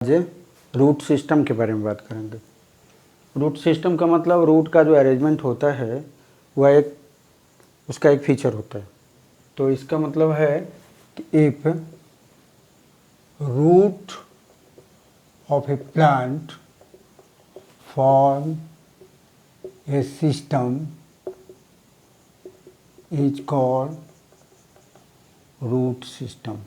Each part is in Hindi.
आज रूट सिस्टम के बारे में बात करेंगे। रूट सिस्टम का मतलब रूट का जो अरेंजमेंट होता है वह उसका एक फीचर होता है। तो इसका मतलब है कि if root of a plant form a system is called root system.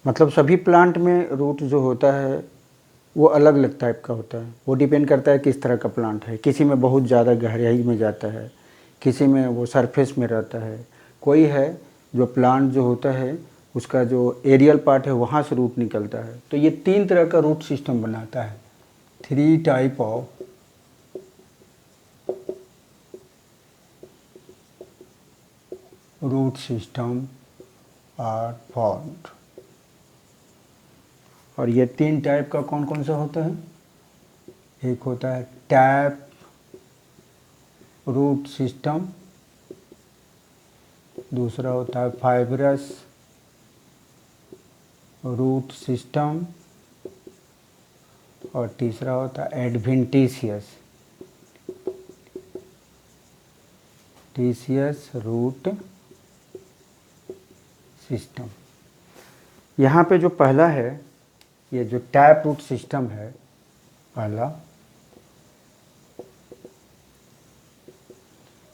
मतलब सभी प्लांट में रूट जो होता है वो अलग अलग टाइप का होता है। वो डिपेंड करता है किस तरह का प्लांट है। किसी में बहुत ज़्यादा गहराई में जाता है, किसी में वो सरफेस में रहता है। कोई है जो प्लांट जो होता है उसका जो एरियल पार्ट है वहाँ से रूट निकलता है। तो ये 3 तरह का रूट सिस्टम बनाता है। 3 type of root system are formed. और ये 3 टाइप का कौन कौन सा होता है? एक होता है टैप रूट सिस्टम, दूसरा होता है फाइब्रस रूट सिस्टम और तीसरा होता है एडवेंटिशियस रूट सिस्टम। यहाँ पे जो पहला है, ये जो टैप रूट सिस्टम है पहला,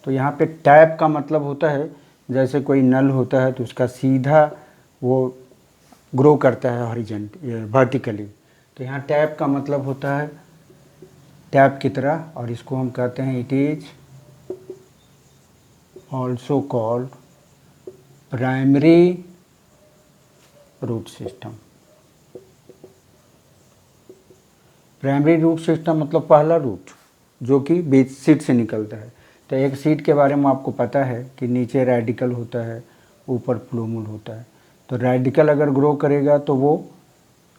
तो यहाँ पे टैप का मतलब होता है जैसे कोई नल होता है तो उसका सीधा वो ग्रो करता है हॉरिजेंट वर्टिकली। तो यहाँ टैप का मतलब होता है टैप की तरह, और इसको हम कहते हैं it is also called primary root system. Primary root system मतलब पहला रूट जो कि बीज सीड से निकलता है। तो एक सीड के बारे में आपको पता है कि नीचे रेडिकल होता है, ऊपर प्लूमुल होता है। तो रेडिकल अगर ग्रो करेगा तो वो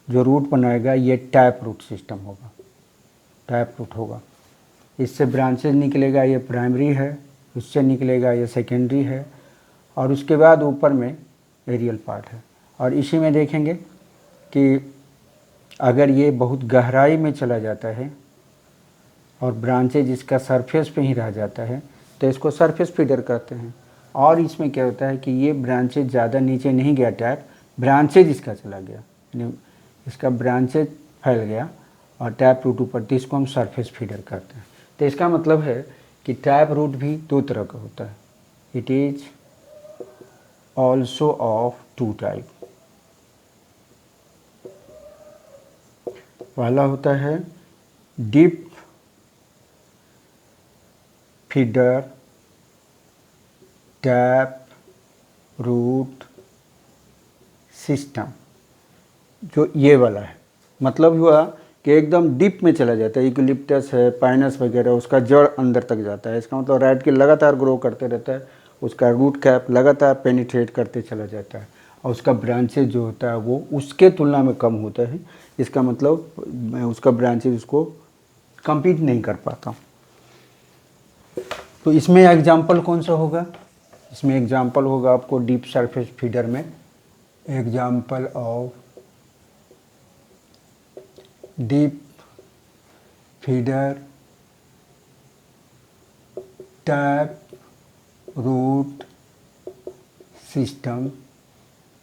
जो रूट बनाएगा ये टैप रूट सिस्टम होगा, टैप रूट होगा। इससे ब्रांचेज निकलेगा, ये प्राइमरी है, उससे निकलेगा ये सेकेंडरी है, और उसके बाद ऊपर में एरियल पार्ट है। और इसी में देखेंगे कि अगर ये बहुत गहराई में चला जाता है और ब्रांचेज इसका सरफेस पे ही रह जाता है तो इसको सरफेस फीडर कहते हैं। और इसमें क्या होता है कि ये ब्रांचेज ज़्यादा नीचे नहीं गया टैप, ब्रांचेज इसका चला गया, यानी इसका ब्रांचेज फैल गया और टैप रूट ऊपर, तो इसको हम सरफेस फीडर कहते हैं। तो इसका मतलब है कि टैप रूट भी 2 तरह का होता है। It is also of 2 type. पहला होता है deep feeder tap root system, जो ये वाला है। मतलब हुआ कि एकदम डीप में चला जाता है, यूकेलिप्टस है, पाइनस वगैरह, उसका जड़ अंदर तक जाता है। इसका मतलब राइट के लगातार ग्रो करते रहता है, उसका रूट कैप लगातार पेनिट्रेट करते चला जाता है, और उसका ब्रांचेज जो होता है वो उसके तुलना में कम होता है। इसका मतलब उसका ब्रांचेज उसको कंपीट नहीं कर पाता। तो इसमें एग्जाम्पल कौन सा होगा? इसमें एग्जाम्पल होगा आपको डीप सरफेस फीडर में example of deep feeder tap root system.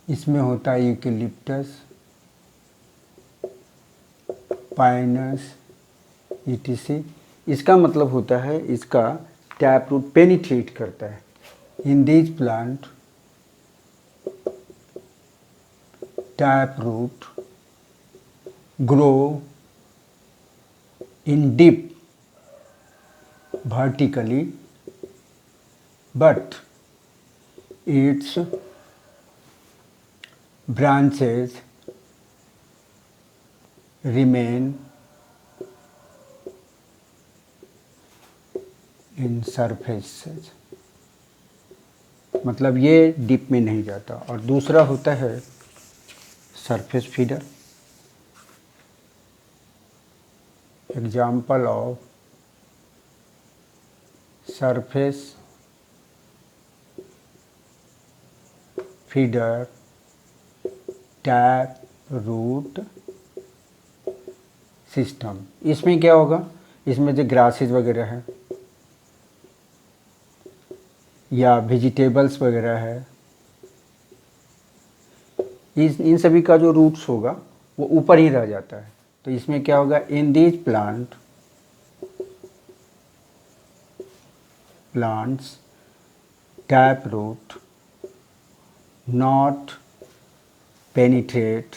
इसमें होता है यूकेलिप्टस, पाइनस, ईटीसी। इसका मतलब होता है इसका टैप रूट पेनिट्रेट करता है। In this plant tap root grow in deep vertically, but its branches remain in surfaces। मतलब ये डीप में नहीं जाता। और दूसरा होता है surface feeder. Example of surface feeder tap root system. इसमें क्या होगा, इसमें जो ग्रासेस वगैरह है या वेजिटेबल्स वगैरह है, इन सभी का जो रूट्स होगा वो ऊपर ही रह जाता है। तो इसमें क्या होगा, in this plants tap root not penetrate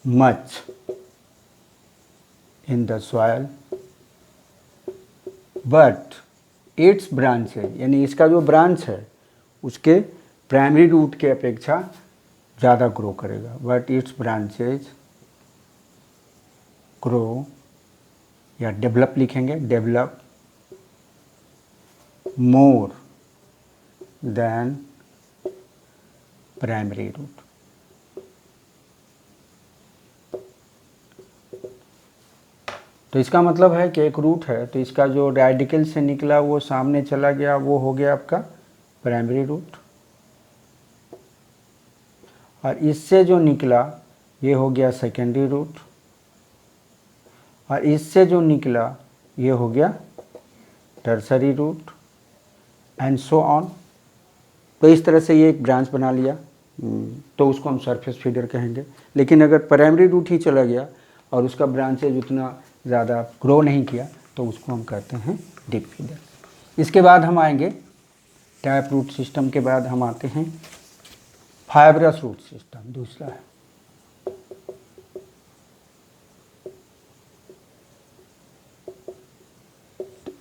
much in the soil but its branches, यानी इसका जो ब्रांच है उसके प्राइमरी रूट के अपेक्षा ज़्यादा ग्रो करेगा। बट इट्स ब्रांचेज ग्रो, या डेवलप लिखेंगे, develop more than primary root. तो इसका मतलब है कि एक रूट है तो इसका जो रेडिकल से निकला वो सामने चला गया, वो हो गया आपका प्राइमरी रूट, और इससे जो निकला ये हो गया सेकेंडरी रूट, और इससे जो निकला ये हो गया tertiary root, and so on. तो इस तरह से ये एक ब्रांच बना लिया, तो उसको हम सरफेस फीडर कहेंगे। लेकिन अगर प्राइमरी रूट ही चला गया और उसका ब्रांचेज उतना ज़्यादा ग्रो नहीं किया तो उसको हम कहते हैं डीप फीडर। इसके बाद हम आएंगे टैप रूट सिस्टम के बाद हम आते हैं फाइब्रस रूट सिस्टम, दूसरा है।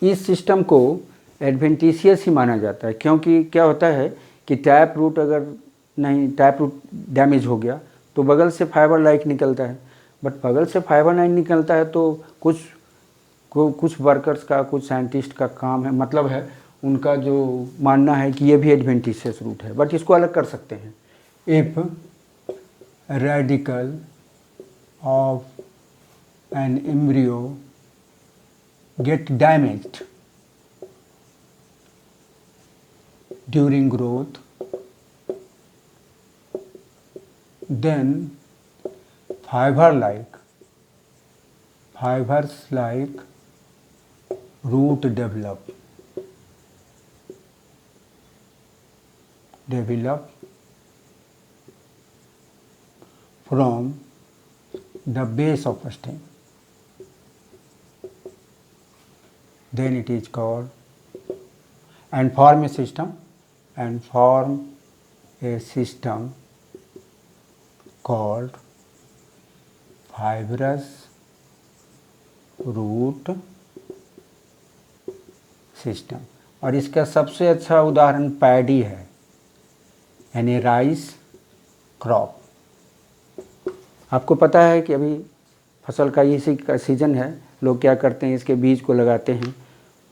इस सिस्टम को एडवेंटिशियस ही माना जाता है, क्योंकि क्या होता है कि टैप रूट अगर नहीं, टैप रूट डैमेज हो गया तो बगल से फाइबर लाइक निकलता है, बट बगल से फाइबर लाइक निकलता है तो कुछ वर्कर्स का, कुछ साइंटिस्ट का काम है, मतलब है उनका जो मानना है कि ये भी एडवेंटिशियस रूट है, बट इसको अलग कर सकते हैं। If radical of an embryo get damaged during growth, then fibers like root develop from the base of stem. Then it is called and form a system called fibrous root system। और इसका सबसे अच्छा उदाहरण पैडी है, यानी राइस क्रॉप। आपको पता है कि अभी फसल का इसी का सीज़न है, लोग क्या करते हैं, इसके बीज को लगाते हैं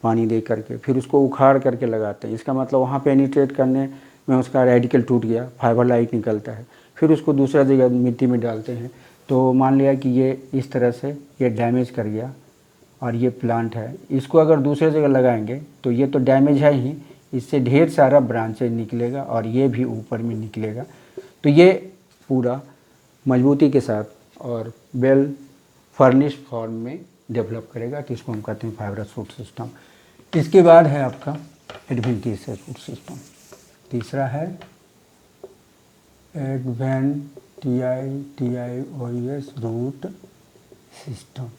पानी दे करके, फिर उसको उखाड़ करके लगाते हैं। इसका मतलब वहाँ पेनिट्रेट करने में उसका रेडिकल टूट गया, फाइबर लाइक निकलता है, फिर उसको दूसरा जगह मिट्टी में डालते हैं। तो मान लिया कि ये इस तरह से ये डैमेज कर गया और ये प्लांट है, इसको अगर दूसरे जगह लगाएंगे तो ये तो डैमेज है ही, इससे ढेर सारा ब्रांचेज निकलेगा और ये भी ऊपर में निकलेगा। तो ये पूरा मजबूती के साथ और वेल फर्निश्ड फॉर्म में डेवलप करेगा, तो इसको हम कहते हैं फाइब्रस रूट सिस्टम। इसके बाद है आपका एडवेंटिशियस रूट सिस्टम, तीसरा है एडवेंटिशियस रूट सिस्टम।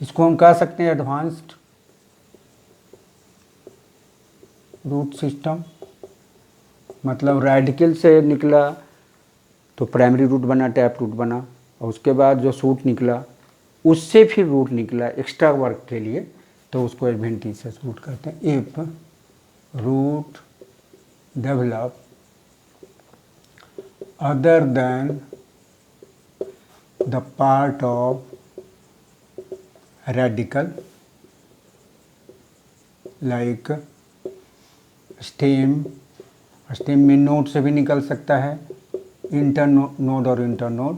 इसको हम कह सकते हैं एडवांस्ड रूट सिस्टम। मतलब रेडिकल से निकला तो प्राइमरी रूट बना, टैप रूट बना, और उसके बाद जो सूट निकला उससे फिर रूट निकला एक्स्ट्रा वर्क के लिए, तो उसको एडवेंटिशियस रूट कहते हैं। If root develop other than the part of radical like stem, stem में नोड से भी निकल सकता है, इंटर नोड और इंटर नोड।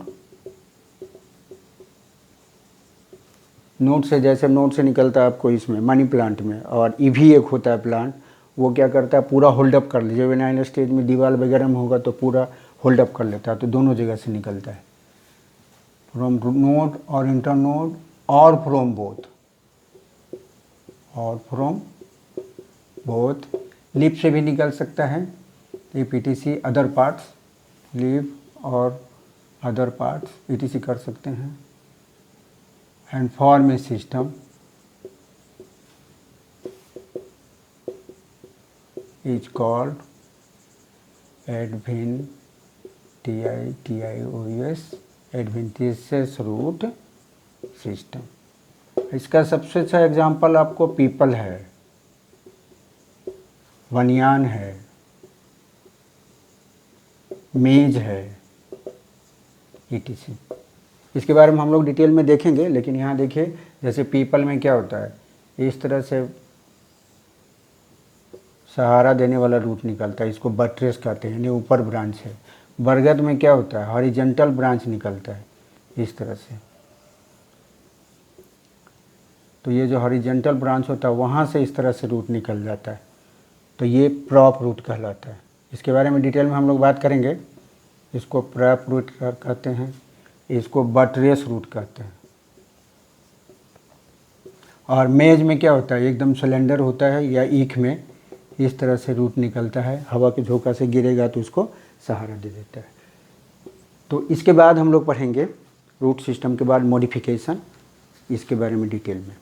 नोड से, जैसे नोड से निकलता है आपको इसमें मनी प्लांट में, और ईवी एक होता है प्लांट, वो क्या करता है, पूरा होल्ड अप कर ले, जब एनाइन स्टेज में दीवार वगैरह में होगा तो पूरा होल्ड अप कर लेता है, तो दोनों जगह से निकलता है, फ्रॉम नोड और इंटरनोड और फ्रॉम बोथ, और फ्रॉम बोथ। लिप से भी निकल सकता है, lip ETC other parts, lip और अदर पार्ट्स ETC कर सकते हैं। And form a system is called adventitious root system। इसका सबसे अच्छा एग्जाम्पल आपको पीपल है, बनियान है, मेज है, ETC। इसके बारे में हम लोग डिटेल में देखेंगे, लेकिन यहाँ देखिए जैसे पीपल में क्या होता है, इस तरह से सहारा देने वाला रूट निकलता है, इसको बट्रेस कहते हैं, यानी ऊपर ब्रांच है। बरगद में क्या होता है, हॉरिजॉन्टल ब्रांच निकलता है इस तरह से, तो ये जो हॉरिजॉन्टल ब्रांच होता है वहाँ से इस तरह से रूट निकल जाता है, तो ये प्रॉप रूट कहलाता है। इसके बारे में डिटेल में हम लोग बात करेंगे। इसको प्रॉप रूट कहते हैं, इसको बट्रेस रूट कहते हैं। और मेज में क्या होता है, एकदम सिलेंडर होता है या ईख में इस तरह से रूट निकलता है, हवा के झोंका से गिरेगा तो उसको सहारा दे देता है। तो इसके बाद हम लोग पढ़ेंगे रूट सिस्टम के बाद मॉडिफिकेशन, इसके बारे में डिटेल में।